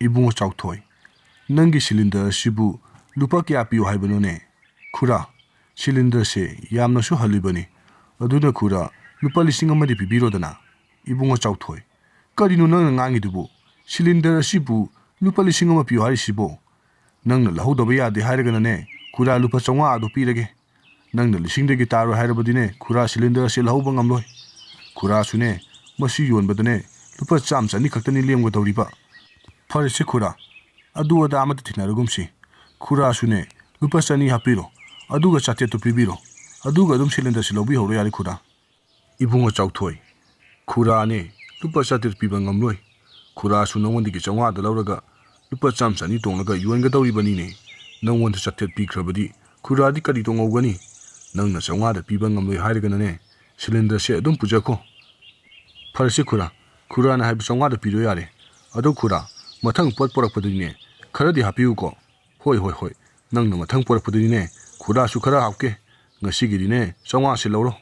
Ibungo chauthoi. Nangi cylinder sibu lupa kya piyo haibano Khura, cylinder se yamna su halibani. Aduna khura lupa lising amadi pibiro dana. Ibungo chauthoi. Karino nang ngangi dubo. Cylinder sibu lupa lising ama piyo hari sibo. Nang na lahu doba yade hairagana khura lupa chonga ado pirage. Nang na lising degi taro hairabadi khura cylinder se lahu bangamloi. Khura sune masi yon badane lupa cham chani khaktani lemgo dawriba. Phare se khura. Adu ada amata thinarugumsi. Khura sune lupa chani hapiro. Aduga chate to pibiro. Aduga adum cylinder se lobi horo yari khura. Ibungo chauthoi. Khura ne lupa chate piba ngamloi. Khura su nangwandi ki chonga da lauraga lupa cham chani tonglaga yuanga dawribani ne. Nangwanda chate pikrabadi khura di kadi tongawgani. Nangna chonga da piba ngamloi hairagana ne. Cylinder se adum pujako. Phare se khura. Khura na haibu chonga da piro yare. Adu khura mathang pot porakpadine khara di hapiu ko. Hoi. Nangna mathang porakpadine khura su khara hapke. Ngasigiri ne chonga se lawro.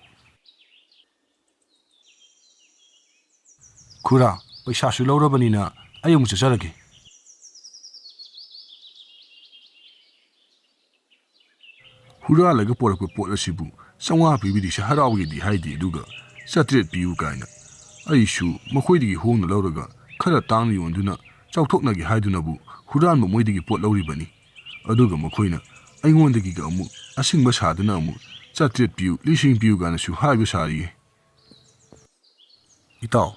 Khura paisa su lawrabani na ayung chacharage. Hura laga porakpa pot asibu chonga pibidi se harawgi di haidi duga satret piu kaina. Aishu makhoi hongna lauraga khara tang yonduna chauthoknagi haidunabu huran mo moidigi pot lauribani aduga makhoina aingondagi ga amu asingba saduna amu chatret piu lising piu gana su haibu sari itaw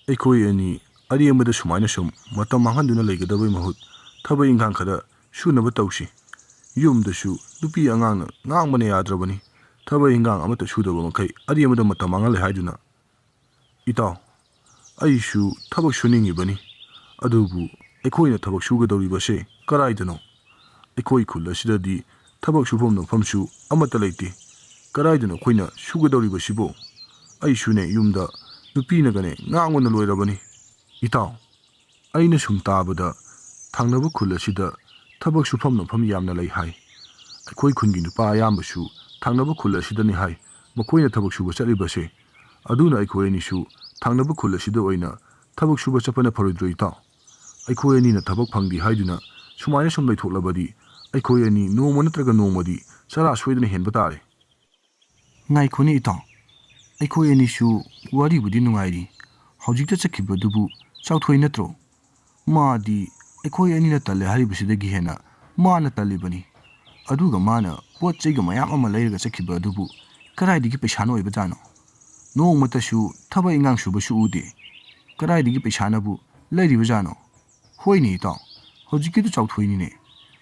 ekhoi ani ariamada sumaina sum matam manghanduna leigadabai mahut thabai ingang khada sunaba tawsi yumda su dupi angangna ngangbane yadrabani thabai ingang amata sudaba makai ariamada matam mangal haiduna itaw aishu thabak suningi bani adubu ekhoina thabak sugadawribase karaidano ekhoi khul asidadi thabak sufam no famsu amata leite karaidano khoina sugadawribasibo aishune yumda nupina gane ngangona loirabani itaw aina sum tabada thangnaba khul asida thabak sufam no fam yamna lei hai ekhoi khungi nupa ayambasu thangnaba khul asidani hai makhoina thabak suba chalibase aduna ekhoi ni su thangnaba khul asida oina thabak suba chapana pharodro itaw ekhoi ani na thabak phangdi haiduna sumaina sum leithoklabadi ekhoi ani noma natraga nomadi chara soidana henba tare ngai khoni itaw ekhoi ani su wari budi nungairi hojikta chakhiba dubu chauthoi natro madi ekhoi ani na talle haribisidagi hena mana talibani aduga mana pot cheiga mayam ama leiraga chakhiba dubu karaidigi paisano oiba jano nongmata su thaba ingang suba su ude karaidigi paisanabu leiriba jano hoini itaw hojikki du chauthoi ne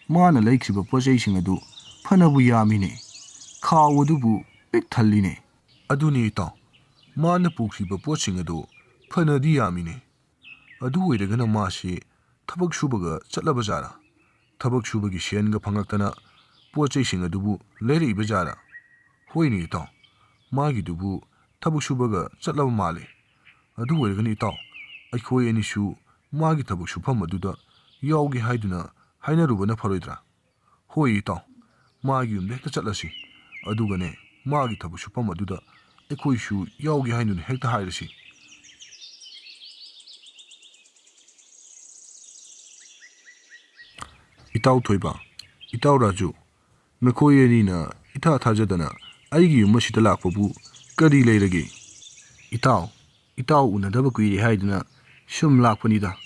mana leikriba pochei singadu phanabu yamine khaw adubu pik thalline aduni itaw mana pukriba poching adu phanadi yamine adu oiragana masi thabak subaga chatlaba jara thabak subagi senga phangaktana pochei singadubu leiriba jara hoini itaw magi dubu thabak subaga chatlaba male adu oiragani itaw aikhoi ani su magi thabak sufam aduda yawgi haiduna hainarubana pharoidra hoi itaw magi umde hekta chatlasi adugane magi thabak sufam aduda ekhoi su yawgi hainuna hekta hairasi itaw thoiba itaw raju nakhoi ani na ita thajadana aigi umasita lakpabu kari leirage itaw unadaba kuiri haiduna sum lakpanida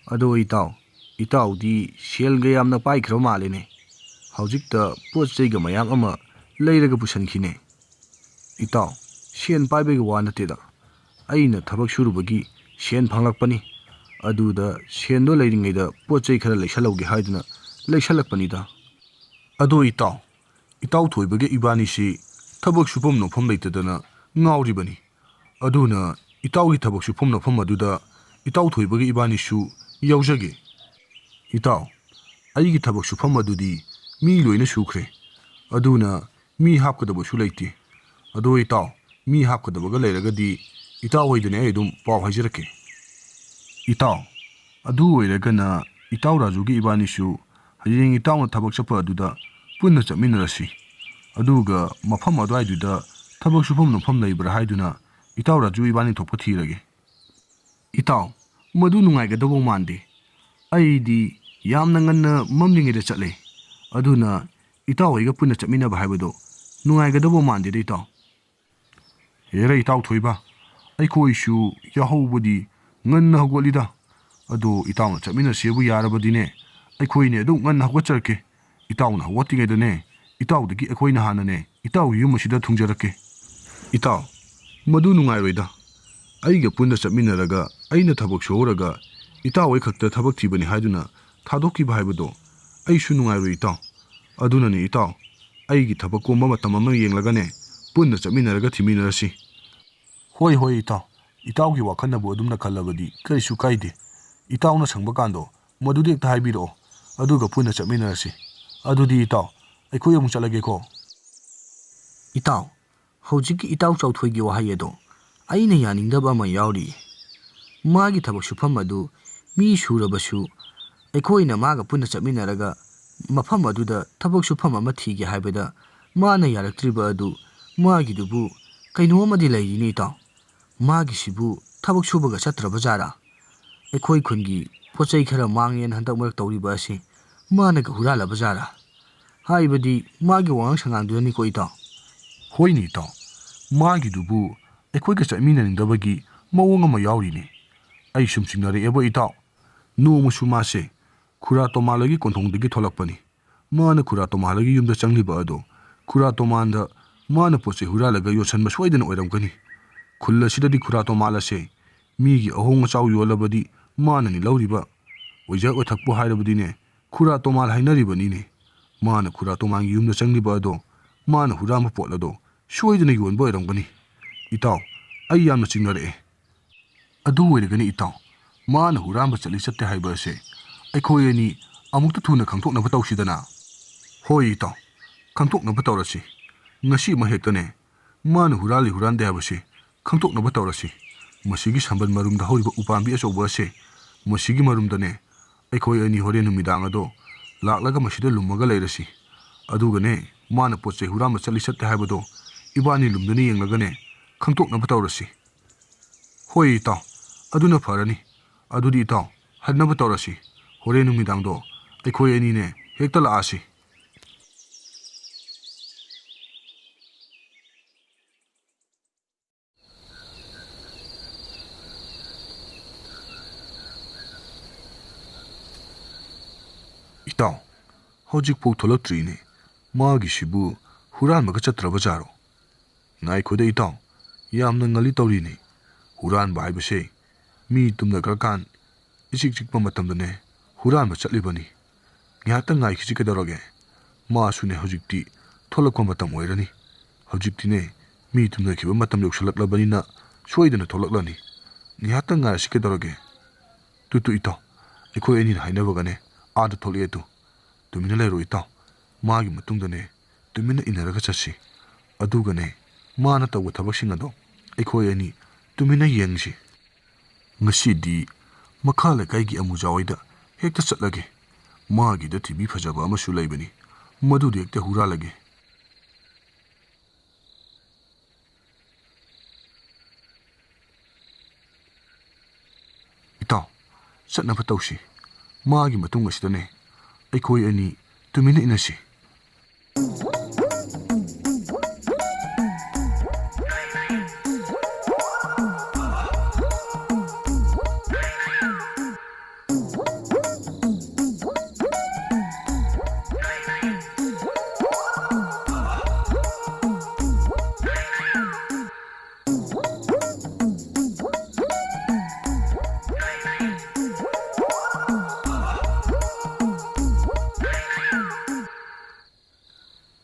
ado itaw di selga yamna paikhra malene hojikta pocheiga mayam ama leiraga pusankhine itaw sen paibega wanateda aina thabak surubagi sen phanglakpani aduda sendo leiringaida pochei khara leisalauge haiduna leisalakpanida ado itaw thoibage ibani si thabak sufam no pham leitadana ngauribani aduna itaw gi thabak sufam no pham aduda itaw thoibage ibani su yaujage itaw aigi thabak sufam adudi mi loina sukhre aduna mi hapkadaba su leite ado itaw mi hapkadabaga leiragadi itaw hoidane aidum paw hajirake itaw adu oiragana itaw rajugi ibani su hayeng itaw na thabak chapa aduda punna chaminarasi aduga mafam adwaiduda thabak sufam no pham leibra haiduna itaw raju ibani thokpa thirage itaw madu nungaigadabo mande ꯑꯩꯗꯤ ꯌꯥꯝꯅ ꯉꯟꯅ ꯃꯝꯂꯤꯉꯩꯗ ꯆꯠꯂꯦ ꯑꯗꯨꯅ ꯏꯇꯥꯎ ꯍꯣꯏꯒ ꯄꯨꯟꯅ ꯆꯠꯃꯤꯟꯅꯕ ꯍꯥꯏꯕꯗꯣ ꯅꯨꯡꯉꯥꯏꯒꯗꯕ ꯃꯥꯟꯗꯦꯗ ꯏꯇꯥꯎ ꯍꯦꯔ ꯏꯇꯥꯎ ꯊꯣꯏꯕ ꯑꯩꯈꯣꯏꯁꯨ ꯌꯥꯍꯧꯕꯗꯤ ꯉꯟꯅ ꯍꯧꯒꯠꯂꯤꯗ ꯑꯗꯣ ꯏꯇꯥꯎꯅ ꯆꯠꯃꯤꯟꯅꯁꯦꯕꯨ ꯌꯥꯔꯕꯗꯤꯅꯦ ꯑꯩꯈꯣꯏꯅꯦ ꯑꯗꯨꯝ ꯉꯟꯅ ꯍꯧꯒꯠꯆꯔꯛꯀꯦ ꯏꯇꯥꯎꯅ ꯍꯧꯒꯠꯇ꯭ꯔꯤꯉꯩꯗꯅꯦ ꯏꯇꯥꯎꯗꯒꯤ ꯑꯩꯈꯣꯏꯅ ꯍꯥꯟꯅꯅꯦ ꯏꯇꯥꯎꯒꯤ ꯌꯨꯝ ꯑꯁꯤꯗ ꯊꯨꯡꯖꯔꯛꯀꯦ ꯏꯇꯥꯎ ꯃꯗꯨ ꯅꯨꯡꯉꯥꯏꯔꯣꯏꯗ ꯑꯩꯒ ꯄꯨꯟꯅ ꯆꯠꯃꯤꯟꯅꯔꯒ ꯑꯩꯅ ꯊꯕꯛ ꯁꯨꯍꯧꯔꯒ ꯏꯇꯥꯎ ꯍꯣꯏ ꯈꯛꯇ ꯊꯕꯛ ꯊꯤꯕꯅꯤ ꯍꯥꯏꯗꯨꯅ ꯊꯥꯗꯣꯛꯈꯤꯕ ꯍꯥꯏꯕꯗꯣ ꯑꯩꯁꯨ ꯅꯨꯡꯉꯥꯏꯔꯣꯏ ꯏꯇꯥꯎ ꯑꯗꯨꯅꯅꯦ ꯏꯇꯥꯎ ꯑꯩꯒꯤ ꯊꯕꯛ ꯀꯣꯝꯕ ꯃꯇꯝ ꯑꯃ ꯌꯦꯡꯂꯒꯅꯦ ꯄꯨꯟꯅ ꯆꯠꯃꯤꯟꯅꯔꯒ ꯊꯤꯃꯤꯟꯅꯔꯁꯤ ꯍꯣꯏ ꯍꯣꯏ ꯏꯇꯥꯎ ꯏꯇꯥꯎꯒꯤ ꯋꯥꯈꯜꯅꯕꯨ ꯑꯗꯨꯝꯅ ꯈꯜꯂꯕꯗꯤ ꯀꯔꯤꯁꯨ ꯀꯥꯏꯗꯦ ꯏꯇꯥꯎꯅ ꯁꯪꯕ ꯀꯥꯟꯗꯣ ꯃꯗꯨꯗꯤ ꯍꯦꯛꯇ ꯍꯥꯏꯕꯤꯔꯛꯑꯣ ꯑꯗꯨꯒ ꯄꯨꯟꯅ ꯆꯠꯃꯤꯟꯅꯔꯁꯤ ꯑꯗꯨꯗꯤ ꯏꯇꯥꯎ ꯑꯩꯈꯣꯏ ꯑꯃꯨꯛ ꯆꯠꯂꯒꯦꯀꯣ ꯏꯇꯥꯎ ꯍꯧꯖꯤꯛꯀꯤ ꯏꯇꯥꯎ ꯆꯥꯎꯊꯣꯏꯒꯤ ꯋꯥꯍꯩ ꯑꯗꯣ ꯑꯩꯅ ꯌꯥꯅꯤꯡꯗꯕ ꯑꯃ ꯌꯥꯎꯔꯤ ꯃꯥꯒꯤ ꯊꯕꯛ ꯁꯨꯐꯝ ꯑꯗꯨ ꯃꯤ ꯁꯨꯔꯕꯁꯨ ꯑꯩꯈꯣꯏꯅ ꯃꯥꯒ ꯄꯨꯟꯅ ꯆꯠꯃꯤꯟꯅꯔꯒ ꯃꯐꯝ ꯑꯗꯨꯗ ꯊꯕꯛ ꯁꯨꯐꯝ ꯑꯃ ꯊꯤꯒꯦ ꯍꯥꯏꯕꯗ ꯃꯥꯅ ꯌꯥꯔꯛꯇ꯭ꯔꯤꯕ ꯑꯗꯨ ꯃꯥꯒꯤꯗꯨꯕꯨ ꯀꯩꯅꯣꯝꯃꯗꯤ ꯂꯩꯔꯤꯅꯤ ꯏꯇꯥꯎ ꯃꯥꯒꯤꯁꯤꯕꯨ ꯊꯕꯛ ꯁꯨꯕꯒ ꯆꯠꯇ꯭ꯔꯕ ꯖꯥꯔꯥ ꯑꯩꯈꯣꯏ ꯈꯨꯟꯒꯤ ꯄꯣꯠ ꯆꯩ ꯈꯔ ꯃꯥꯡꯉꯦꯅ ꯍꯟꯗꯛ ꯃꯔꯛ ꯇꯧꯔꯤꯕ ꯑꯁꯤ ꯃꯥꯅꯒ ꯍꯨꯔꯥꯜꯂꯕ ꯖꯥꯔꯥ ꯍꯥꯏꯕꯗꯤ ꯃꯥꯒꯤ ꯋꯥꯉꯥꯡ ꯁꯉꯥꯡꯗꯨꯅꯅꯤꯀꯣ ꯏꯇꯥꯎ ꯍꯣꯏꯅꯦ ꯏꯇꯥꯎ ꯃꯥꯒꯤꯗꯨꯕꯨ ꯑꯩꯈꯣꯏꯒ ꯆꯠꯃꯤꯟꯅꯅꯤꯡꯗꯕꯒꯤ ꯃꯑꯣꯡ ꯑꯃ ꯌꯥꯎꯔꯤꯅꯦ ꯑꯩ ꯁꯨꯝ ꯆꯤꯡꯅꯔꯛꯑꯦꯕ ꯏꯇꯥꯎ ꯅꯣꯡꯃꯁꯨ ꯃꯥꯁꯦ ꯈꯨꯔꯥ ꯇꯣꯃꯥꯜꯂꯒꯤ ꯀꯣꯟꯊꯣꯡꯗꯒꯤ ꯊꯣꯛꯂꯛꯄꯅꯤ ꯃꯥꯅ ꯈꯨꯔꯥ ꯇꯣꯃꯥꯜꯂꯒꯤ ꯌꯨꯝꯗ ꯆꯪꯂꯤꯕ ꯑꯗꯣ ꯈꯨꯔꯥ ꯇꯣꯃꯥꯟꯗ ꯃꯥꯅ ꯄꯣꯠ ꯆꯩ ꯍꯨꯔꯥꯜꯂꯒ ꯌꯣꯠꯁꯟꯕ ꯁꯣꯏꯗꯅ ꯑꯣꯏꯔꯝꯒꯅꯤ ꯈꯨꯜ ꯑꯁꯤꯗꯗꯤ ꯈꯨꯔꯥ ꯇꯣꯃꯥꯜ ꯑꯁꯦ ꯃꯤꯒꯤ ꯑꯍꯣꯡ ꯑꯆꯥꯎ ꯌꯣꯜꯂꯕꯗꯤ ꯃꯥꯅꯅꯤ ꯂꯧꯔꯤꯕ ꯑꯣꯏꯖ ꯑꯣꯏꯊꯛꯄꯨ ꯍꯥꯏꯔꯕꯗꯤꯅꯦ ꯈꯨꯔꯥ ꯇꯣꯃꯥꯜ ꯍꯥꯏꯅꯔꯤꯕꯅꯤꯅꯦ ꯃꯥꯅ ꯈꯨꯔꯥ ꯇꯣꯃꯥꯜꯒꯤ ꯌꯨꯝꯗ ꯆꯪꯂꯤꯕ ꯑꯗꯣ ꯃꯥꯅ ꯍꯨꯔꯥꯟꯕ ꯄꯣꯠ ꯑꯗꯣ ꯁꯣꯏꯗꯅ ꯌꯣꯟꯕ ꯑꯣꯏꯔꯝꯒꯅꯤ ꯏꯇꯥꯎ ꯑꯩ ꯌꯥꯝꯅ ꯆꯤꯡꯅꯔꯛꯑꯦ ꯑꯗꯨ ꯑꯣꯏꯔꯒꯅꯤ ꯏꯇꯥꯎ ꯃꯥꯅ ꯍꯨꯔꯥꯟꯕ ꯆꯠꯂꯤ ꯆꯠꯇꯦ ꯍꯥꯏꯕ ꯑꯁꯦ ꯑꯩꯈꯣꯏ ꯑꯅꯤ ꯑꯃꯨꯛꯇ ꯊꯨꯅ ꯈꯪꯗꯣꯛꯅꯕ ꯇꯧꯁꯤꯗꯅ ꯍꯣꯏ ꯏꯇꯥꯎ ꯈꯪꯗꯣꯛꯅꯕ ꯇꯧꯔꯁꯤ ꯉꯁꯤꯃꯛ ꯍꯦꯛꯇꯅꯦ ꯃꯥꯅ ꯍꯨꯔꯥꯜꯂꯤ ꯍꯨꯔꯥꯟꯗꯦ ꯍꯥꯏꯕꯁꯤ ꯈꯪꯗꯣꯛꯅꯕ ꯇꯧꯔꯁꯤ ꯃꯁꯤꯒꯤ ꯁꯝꯕꯜ ꯃꯔꯨꯝꯗ ꯍꯧꯔꯤꯕ ꯎꯄꯥꯝꯕꯤ ꯑꯆꯧꯕ ꯑꯁꯦ ꯃꯁꯤꯒꯤ ꯃꯔꯨꯝꯗꯅꯦ ꯑꯩꯈꯣꯏ ꯑꯅꯤ ꯍꯣꯔꯦꯟ ꯅꯨꯃꯤꯗꯥꯡ ꯑꯗꯣ ꯂꯥꯛꯂꯒ ꯃꯁꯤꯗ ꯂꯨꯝꯃꯒ ꯂꯩꯔꯁꯤ ꯑꯗꯨꯒꯅꯦ ꯃꯥꯅ ꯄꯣꯠ ꯆꯩ ꯍꯨꯔꯥꯟꯕ ꯆꯠꯂꯤ ꯆꯠꯇꯦ ꯍꯥꯏꯕꯗꯣ ꯏꯕꯥꯅꯤ ꯂꯨꯝꯗꯅ ꯌꯦꯡꯂꯒꯅꯦ ꯈꯪꯗꯣꯛꯅꯕ ꯇꯧꯔꯁꯤ ꯍꯣꯏ ꯏꯇꯥꯎ ꯑꯗꯨꯅ ꯐꯔꯅꯤ ꯑꯗꯨꯗꯤ ꯏꯇꯥꯎ ꯍꯟꯅꯕ ꯇꯧꯔꯁꯤ ꯍꯣꯔꯦꯟ ꯅꯨꯃꯤꯗꯥꯡꯗꯣ ꯑꯩꯈꯣꯏ ꯑꯅꯤꯅꯦ ꯍꯦꯛꯇ ꯂꯥꯛꯑꯁꯤ ꯏꯇꯥꯎ ꯍꯧꯖꯤꯛꯐꯥꯎ ꯊꯣꯛꯂꯛꯇ꯭ꯔꯤꯅꯦ ꯃꯥꯒꯤꯁꯤꯕꯨ ꯍꯨꯔꯥꯟꯕꯒ ꯆꯠꯇ꯭ꯔꯕ ꯖꯥꯔꯣ ꯉꯥꯏꯈꯣꯗ ꯏꯇꯥꯎ ꯌꯥꯝꯅ ꯉꯜꯂꯤ ꯇꯧꯔꯤꯅꯦ ꯍꯨꯔꯥꯟꯕ ꯍꯥꯏꯕꯁꯦ ꯃꯤ ꯇꯨꯝꯅꯈ꯭ꯔꯀꯥꯟ ꯏꯆꯤꯛ ꯆꯤꯛꯄ ꯃꯇꯝꯗꯅꯦ ꯍꯨꯔꯥꯟꯕ ꯆꯠꯂꯤꯕꯅꯤ ꯉꯥꯏꯍꯥꯛꯇꯪ ꯉꯥꯏꯈꯤꯁꯤ ꯀꯩꯗꯧꯔꯒꯦ ꯃꯥꯁꯨꯅꯦ ꯍꯧꯖꯤꯛꯇꯤ ꯊꯣꯛꯂꯛꯄ ꯃꯇꯝ ꯑꯣꯏꯔꯅꯤ ꯍꯧꯖꯤꯛꯇꯤꯅꯦ ꯃꯤ ꯇꯨꯝꯅꯈꯤꯕ ꯃꯇꯝ ꯌꯧꯁꯜꯂꯛꯂꯕꯅꯤꯅ ꯁꯣꯏꯗꯅ ꯊꯣꯛꯂꯛꯂꯅꯤ ꯉꯥꯏꯍꯥꯛꯇꯪ ꯉꯥꯏꯔꯁꯤ ꯀꯩꯗꯧꯔꯒꯦ ꯇꯨ ꯏꯇꯥꯎ ꯑꯩꯈꯣꯏ ꯑꯅꯤꯅ ꯍꯥꯏꯅꯕꯒꯅꯦ ꯑꯥꯗ ꯊꯣꯛꯂꯛꯑꯦ ꯇꯨꯃꯤꯟꯅ ꯂꯩꯔꯣ ꯏꯇꯥꯎ ꯃꯥꯒꯤ ꯃꯇꯨꯡꯗꯅꯦ ꯇꯨꯃꯤꯟꯅ ꯏꯟꯅꯔꯒ ꯆꯠꯁꯤ ꯑꯗꯨꯒꯅꯦ ꯃꯥꯅ ꯇꯧꯕ ꯊꯕꯛꯁꯤꯡ ꯑꯗꯣ ꯑꯩꯈꯣꯏ ꯑꯅꯤ ꯇꯨꯃꯤꯟꯅ ꯌꯦꯡꯁꯤ ꯉꯁꯤꯗꯤ ꯃꯈꯥ ꯂꯩꯀꯥꯏꯒꯤ ꯑꯃꯨꯖꯥ ꯍꯣꯏꯗ ꯍꯦꯛꯇ ꯆꯠꯂꯒꯦ ꯃꯥꯒꯤꯗ ꯊꯤꯕꯤ ꯐꯖꯕ ꯑꯃꯁꯨ ꯂꯩꯕꯅꯤ ꯃꯗꯨꯗ ꯍꯦꯛꯇ ꯍꯨꯔꯥꯜꯂꯒꯦ ꯏꯇꯥꯎ ꯆꯠꯅꯕ ꯇꯧꯁꯤ ꯃꯥꯒꯤ ꯃꯇꯨꯡ ꯑꯁꯤꯗꯅꯦ ꯑꯩꯈꯣꯏ ꯑꯅꯤ ꯇꯨꯃꯤꯟꯅ ꯏꯟꯅꯁꯤ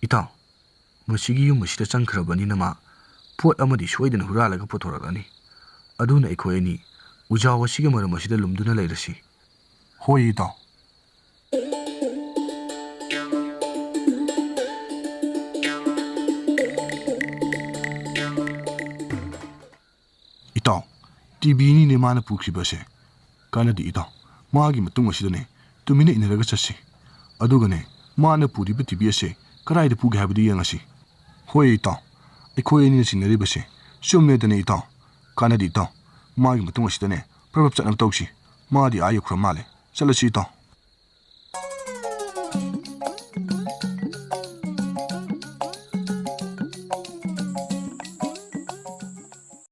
ꯏꯇꯥꯎ ꯃꯁꯤꯒꯤ ꯌꯨꯝ ꯑꯁꯤꯗ ꯆꯪꯈ꯭ꯔꯕꯅꯤꯅ ꯃꯥ ꯄꯣꯠ ꯑꯃꯗꯤ ꯁꯣꯏꯗꯅ ꯍꯨꯔꯥꯜꯂꯒ ꯄꯨꯊꯣꯔꯛꯂꯅꯤ ꯑꯗꯨꯅ ꯑꯩꯈꯣꯏ ꯑꯅꯤ ꯎꯖꯥꯎ ꯑꯁꯤꯒꯤ ꯃꯔꯝ ꯑꯁꯤꯗ ꯂꯨꯝꯗꯨꯅ ꯂꯩꯔꯁꯤ ꯍꯣꯏ ꯏꯇꯥꯎ ꯏꯇꯥꯎ ꯇꯤꯚꯤꯅꯤꯅꯦ ꯃꯥꯅ ꯄꯨꯈꯤꯕꯁꯦ ꯀꯥꯟꯅꯗꯦ ꯏꯇꯥꯎ ꯃꯥꯒꯤ ꯃꯇꯨꯡ ꯑꯁꯤꯗꯅꯦ ꯇꯨꯃꯤꯟꯅ ꯏꯟꯅꯔꯒ ꯆꯠꯁꯤ ꯑꯗꯨꯒꯅꯦ ꯃꯥꯅ ꯄꯨꯔꯤꯕ ꯇꯤꯚꯤ ꯑꯁꯦ ꯀꯗꯥꯏꯗ ꯄꯨꯒꯦ ꯍꯥꯏꯕꯗꯨ ꯌꯦꯡꯉꯁꯤ ꯍꯣꯏ ꯏꯇꯥꯎ ꯑꯩꯈꯣꯏ ꯑꯅꯤꯅ ꯆꯤꯡꯅꯔꯤꯕꯁꯦ ꯆꯨꯝꯃꯦꯗꯅ ꯏꯇꯥꯎ ꯀꯥꯟꯅꯗꯦ ꯏꯇꯥꯎ ꯃꯥꯒꯤ ꯃꯇꯨꯡ ꯑꯁꯤꯗꯅꯦ ꯄ꯭ꯔꯕꯞ ꯆꯠꯅꯕ ꯇꯧꯁꯤ ꯃꯥꯗꯤ ꯑꯥ ꯌꯧꯈ꯭ꯔ ꯃꯥꯜꯂꯦ ꯆꯠꯂꯁꯤ ꯏꯇꯥꯎ꯫